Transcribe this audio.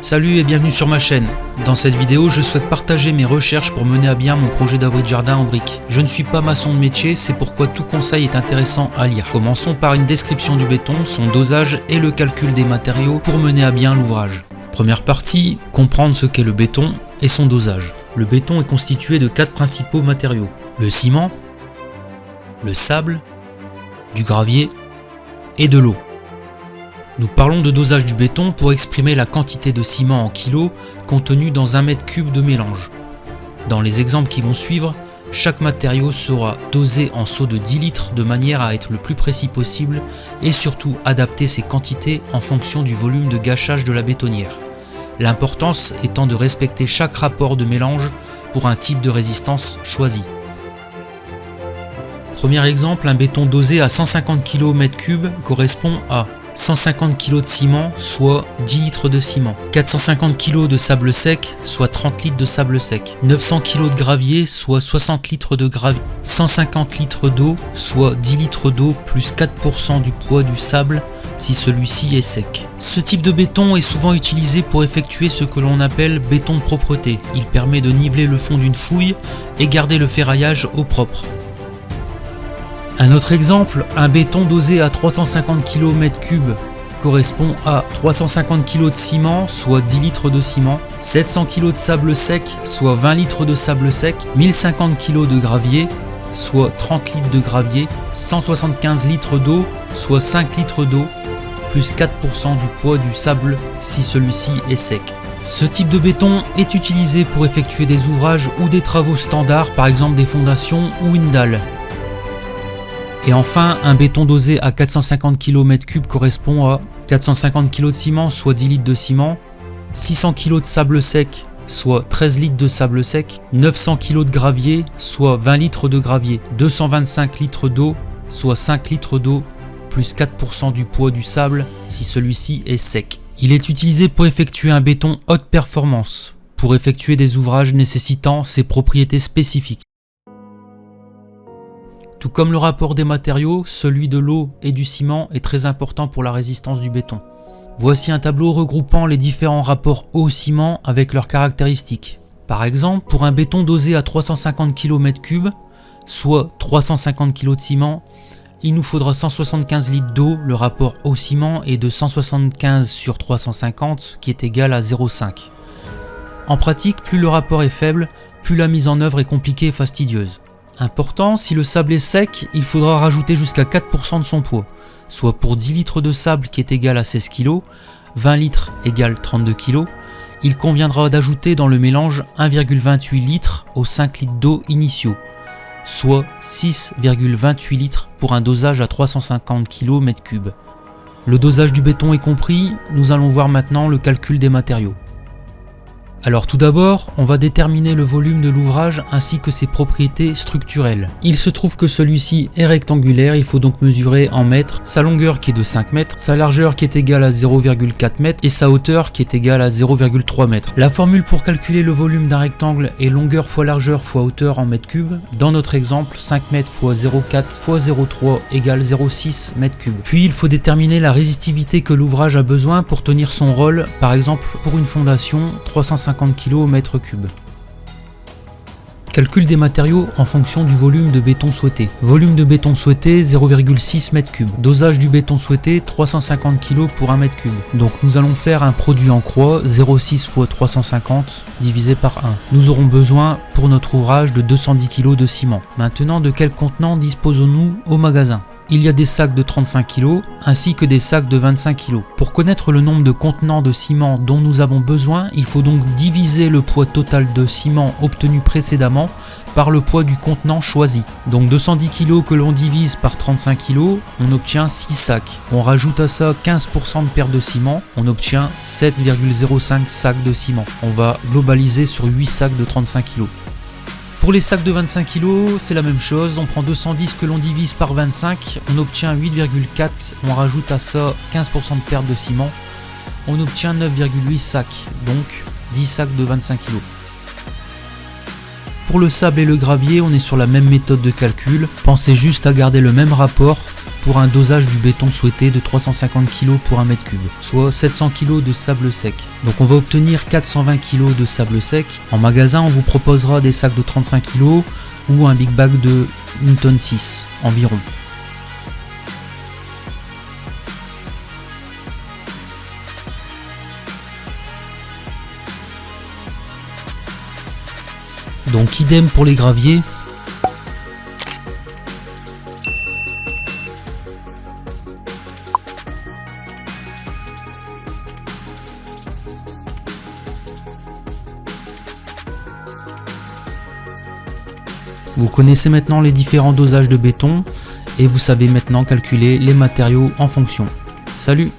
Salut et bienvenue sur ma chaîne. Dans cette vidéo, je souhaite partager mes recherches pour mener à bien mon projet d'abri de jardin en briques. Je ne suis pas maçon de métier, c'est pourquoi tout conseil est intéressant à lire. Commençons par une description du béton, son dosage et le calcul des matériaux pour mener à bien l'ouvrage. Première partie, comprendre ce qu'est le béton et son dosage. Le béton est constitué de 4 principaux matériaux. Le ciment, le sable, du gravier et de l'eau. Nous parlons de dosage du béton pour exprimer la quantité de ciment en kilos contenue dans 1 mètre cube de mélange. Dans les exemples qui vont suivre, chaque matériau sera dosé en seaux de 10 litres de manière à être le plus précis possible et surtout adapter ces quantités en fonction du volume de gâchage de la bétonnière. L'importance étant de respecter chaque rapport de mélange pour un type de résistance choisi. Premier exemple, un béton dosé à 150 kg m3 correspond à 150 kg de ciment, soit 10 litres de ciment, 450 kg de sable sec, soit 30 litres de sable sec, 900 kg de gravier, soit 60 litres de gravier, 150 litres d'eau, soit 10 litres d'eau plus 4% du poids du sable si celui-ci est sec. Ce type de béton est souvent utilisé pour effectuer ce que l'on appelle béton de propreté. Il permet de niveler le fond d'une fouille et garder le ferraillage au propre. Un autre exemple, un béton dosé à 350 kg m3 correspond à 350 kg de ciment, soit 10 litres de ciment, 700 kg de sable sec, soit 20 litres de sable sec, 1050 kg de gravier, soit 30 litres de gravier, 175 litres d'eau, soit 5 litres d'eau, plus 4% du poids du sable si celui-ci est sec. Ce type de béton est utilisé pour effectuer des ouvrages ou des travaux standards, par exemple des fondations ou une dalle. Et enfin, un béton dosé à 450 kg m3 correspond à 450 kg de ciment, soit 10 litres de ciment, 600 kg de sable sec, soit 13 litres de sable sec, 900 kg de gravier, soit 20 litres de gravier, 225 litres d'eau, soit 5 litres d'eau, plus 4% du poids du sable si celui-ci est sec. Il est utilisé pour effectuer un béton haute performance, pour effectuer des ouvrages nécessitant ces propriétés spécifiques. Tout comme le rapport des matériaux, celui de l'eau et du ciment est très important pour la résistance du béton. Voici un tableau regroupant les différents rapports eau-ciment avec leurs caractéristiques. Par exemple, pour un béton dosé à 350 kg m3, soit 350 kg de ciment, il nous faudra 175 litres d'eau, le rapport eau-ciment est de 175 sur 350 qui est égal à 0,5. En pratique, plus le rapport est faible, plus la mise en œuvre est compliquée et fastidieuse. Important, si le sable est sec, il faudra rajouter jusqu'à 4% de son poids, soit pour 10 litres de sable qui est égal à 16 kg, 20 litres égale 32 kg, il conviendra d'ajouter dans le mélange 1,28 litres aux 5 litres d'eau initiaux, soit 6,28 litres pour un dosage à 350 kg m3. Le dosage du béton est compris, nous allons voir maintenant le calcul des matériaux. Alors tout d'abord, on va déterminer le volume de l'ouvrage ainsi que ses propriétés structurelles. Il se trouve que celui-ci est rectangulaire, il faut donc mesurer en mètres sa longueur qui est de 5 mètres, sa largeur qui est égale à 0,4 mètres et sa hauteur qui est égale à 0,3 mètres. La formule pour calculer le volume d'un rectangle est longueur fois largeur fois hauteur en mètres cubes. Dans notre exemple, 5 mètres fois 0,4 fois 0,3 égale 0,6 mètres cubes. Puis il faut déterminer la résistivité que l'ouvrage a besoin pour tenir son rôle, par exemple pour une fondation 350 kg au mètre cube. Calcul des matériaux en fonction du volume de béton souhaité. Volume de béton souhaité 0,6 m3. Dosage du béton souhaité 350 kg pour 1 m3. Donc nous allons faire un produit en croix 0,6 fois 350 divisé par 1. Nous aurons besoin pour notre ouvrage de 210 kg de ciment. Maintenant, de quel contenant disposons-nous au magasin ? Il y a des sacs de 35 kg ainsi que des sacs de 25 kg. Pour connaître le nombre de contenants de ciment dont nous avons besoin, il faut donc diviser le poids total de ciment obtenu précédemment par le poids du contenant choisi. Donc 210 kg que l'on divise par 35 kg, on obtient 6 sacs. On rajoute à ça 15% de perte de ciment, on obtient 7,05 sacs de ciment. On va globaliser sur 8 sacs de 35 kg. Pour les sacs de 25 kg, c'est la même chose, on prend 210 que l'on divise par 25, on obtient 8,4, on rajoute à ça 15% de perte de ciment, on obtient 9,8 sacs, donc 10 sacs de 25 kg. Pour le sable et le gravier, on est sur la même méthode de calcul, pensez juste à garder le même rapport pour un dosage du béton souhaité de 350 kg pour 1 m3, soit 700 kg de sable sec. Donc on va obtenir 420 kg de sable sec. En magasin, on vous proposera des sacs de 35 kg ou un big bag de 1,6 tonne environ. Donc idem pour les graviers. Vous connaissez maintenant les différents dosages de béton et vous savez maintenant calculer les matériaux en fonction. Salut!